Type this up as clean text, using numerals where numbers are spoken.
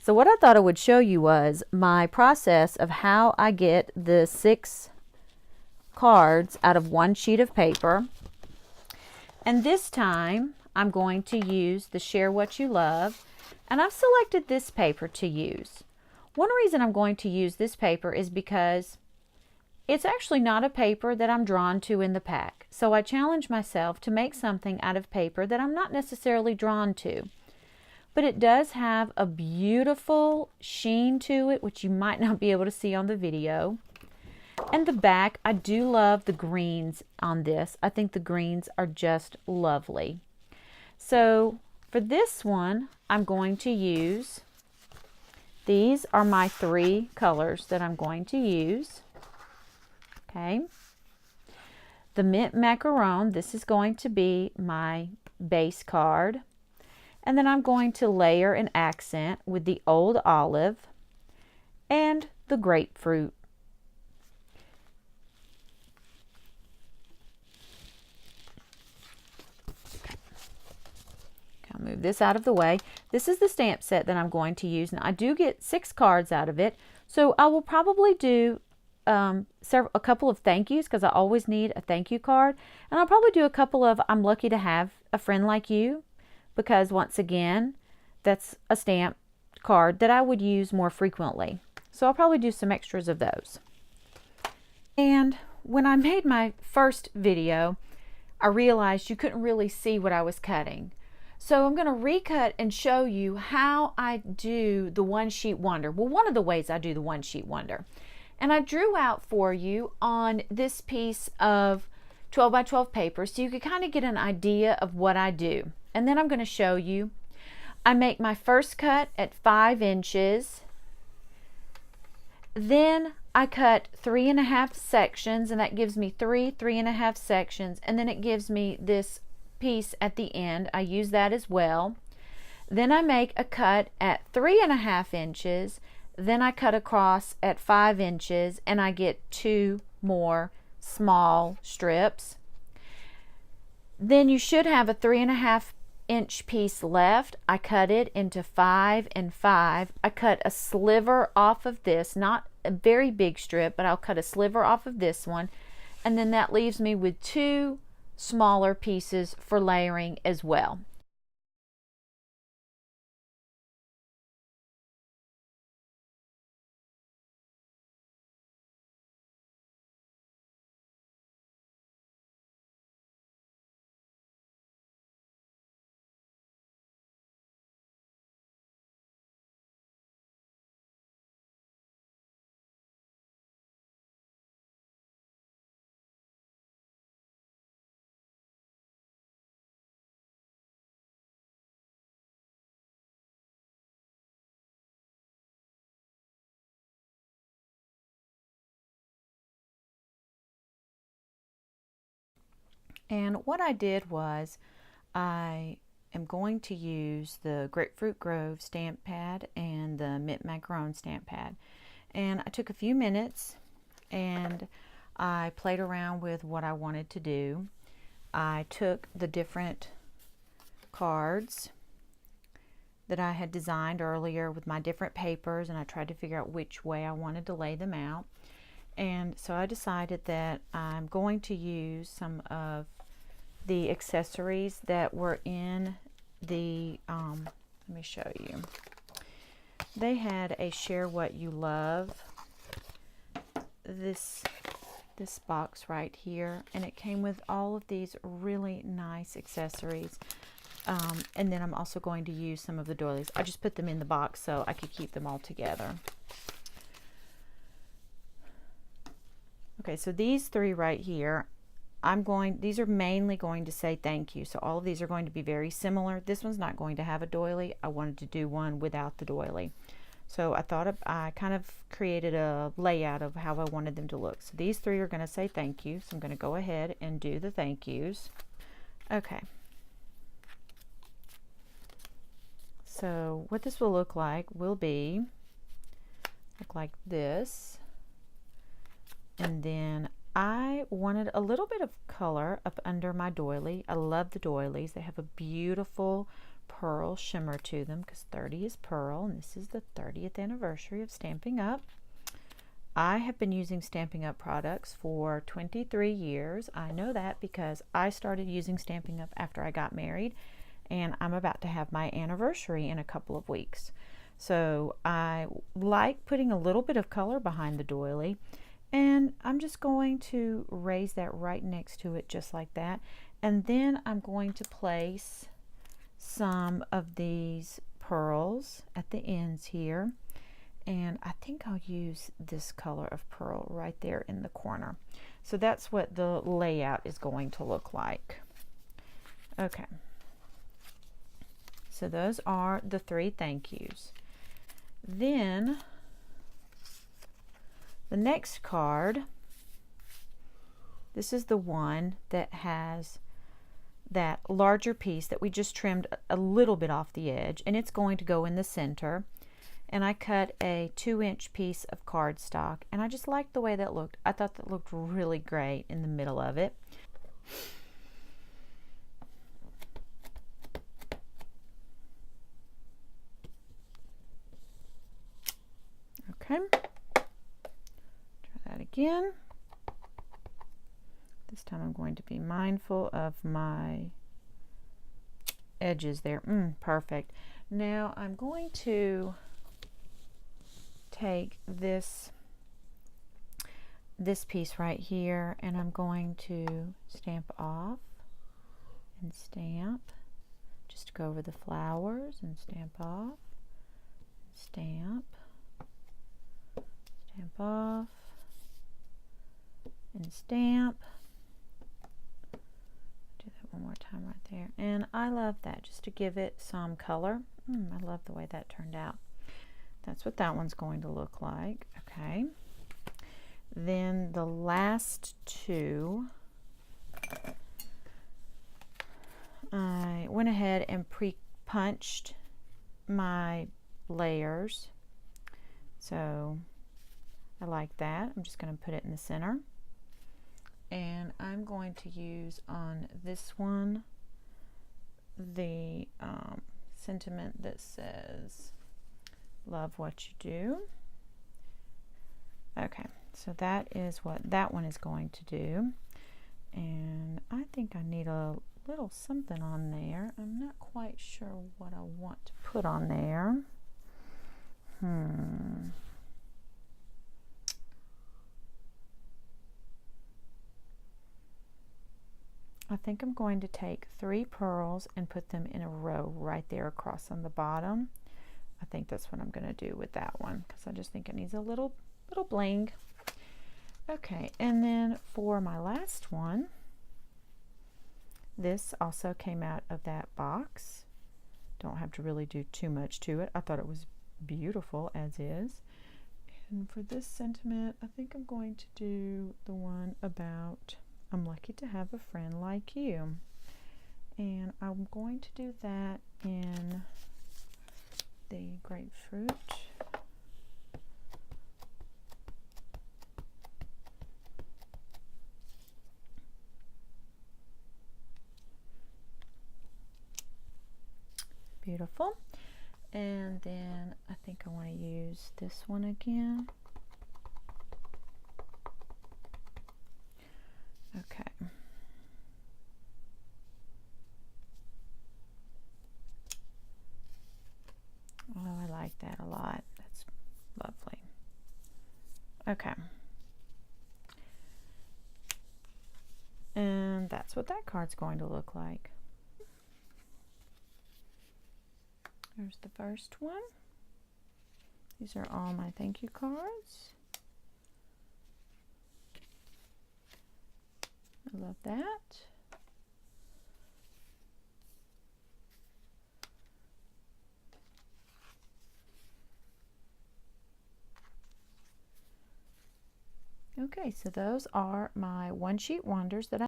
So what I thought I would show you was my process of how I get the 6 cards out of one sheet of paper. And this time I'm going to use the Share What You Love, and I've selected this paper to use. One reason I'm going to use this paper is because it's actually not a paper that I'm drawn to in the pack. So I challenge myself to make something out of paper that I'm not necessarily drawn to. But it does have a beautiful sheen to it, which you might not be able to see on the video. And the back, I do love the greens on this. I think the greens are just lovely. So for this one, I'm going to use, these are my 3 colors that I'm going to use. Okay. The mint macaron, this is going to be my base card. And then I'm going to layer an accent with the old olive and the grapefruit. I'll move this out of the way. This is the stamp set that I'm going to use. Now I do get 6 cards out of it, so I will probably do a couple of thank yous, because I always need a thank you card, and I'll probably do a couple of I'm lucky to have a friend like you, because once again, that's a stamp card that I would use more frequently. So I'll probably do some extras of those. And when I made my first video, I realized you couldn't really see what I was cutting. So I'm going to recut and show you how I do the one sheet wonder. Well, one of the ways I do the one sheet wonder. And I drew out for you on this piece of 12 by 12 paper so you could kind of get an idea of what I do. And then I'm going to show you. I make my first cut at 5 inches. Then I cut 3.5 sections, and that gives me 3.5 sections. And then it gives me this piece at the end. I use that as well. Then I make a cut at 3.5 inches. Then I cut across at 5 inches, and I get 2 more small strips. Then you should have a 3.5 inch piece left. I cut it into 5 and 5. I cut a sliver off of this, not a very big strip, but I'll cut a sliver off of this one, and then that leaves me with 2 smaller pieces for layering as well. And what I did was I am going to use the Grapefruit Grove stamp pad and the Mint Macaron stamp pad. And I took a few minutes and I played around with what I wanted to do. I took the different cards that I had designed earlier with my different papers, and I tried to figure out which way I wanted to lay them out. And so I decided that I'm going to use some of the accessories that were in the, let me show you. They had a Share What You Love, this box right here, and it came with all of these really nice accessories. And then I'm also going to use some of the doilies. I just put them in the box so I could keep them all together. Okay, so these 3 right here, these are mainly going to say thank you. So all of these are going to be very similar. This one's not going to have a doily. I wanted to do one without the doily. So I kind of created a layout of how I wanted them to look. So these 3 are going to say thank you. So I'm going to go ahead and do the thank yous. Okay. So what this will look like will be, look like this. And then I wanted a little bit of color up under my doily. I love the doilies. They have a beautiful pearl shimmer to them because 30 is pearl, and this is the 30th anniversary of Stampin' Up. I have been using Stampin' Up products for 23 years. I know that because I started using Stampin' Up after I got married, and I'm about to have my anniversary in a couple of weeks. So I like putting a little bit of color behind the doily, and I'm just going to raise that right next to it just like that. And then I'm going to place some of these pearls at the ends here. And I think I'll use this color of pearl right there in the corner. So that's what the layout is going to look like. Okay. So those are the 3 thank yous. Then the next card, this is the one that has that larger piece that we just trimmed a little bit off the edge, and it's going to go in the center. And I cut a 2-inch piece of cardstock, and I just liked the way that looked. I thought that looked really great in the middle of it. Okay, try that again. This time I'm going to be mindful of my edges there. Perfect. Now I'm going to take this piece right here, and I'm going to stamp off and stamp. Just go over the flowers and stamp off, stamp, stamp off, and stamp. Do that one more time right there. And I love that, just to give it some color. I love the way that turned out. That's what that one's going to look like. Okay. Then the last 2, I went ahead and pre-punched my layers. So I like that. I'm just going to put it in the center. And I'm going to use on this one the sentiment that says, "Love what you do." Okay, so that is what that one is going to do. And I think I need a little something on there. I'm not quite sure what I want to put on there. I think I'm going to take 3 pearls and put them in a row right there across on the bottom. I think that's what I'm going to do with that one, because I just think it needs a little bling. Okay, and then for my last one, this also came out of that box. Don't have to really do too much to it. I thought it was beautiful as is. And for this sentiment, I think I'm going to do the one about, "I'm lucky to have a friend like you." And I'm going to do that in the grapefruit. Beautiful. And then I think I want to use this one again. Okay. Oh, I like that a lot. That's lovely. Okay. And that's what that card's going to look like. There's the first one. These are all my thank you cards. I love that. Okay, so those are my one sheet wonders that I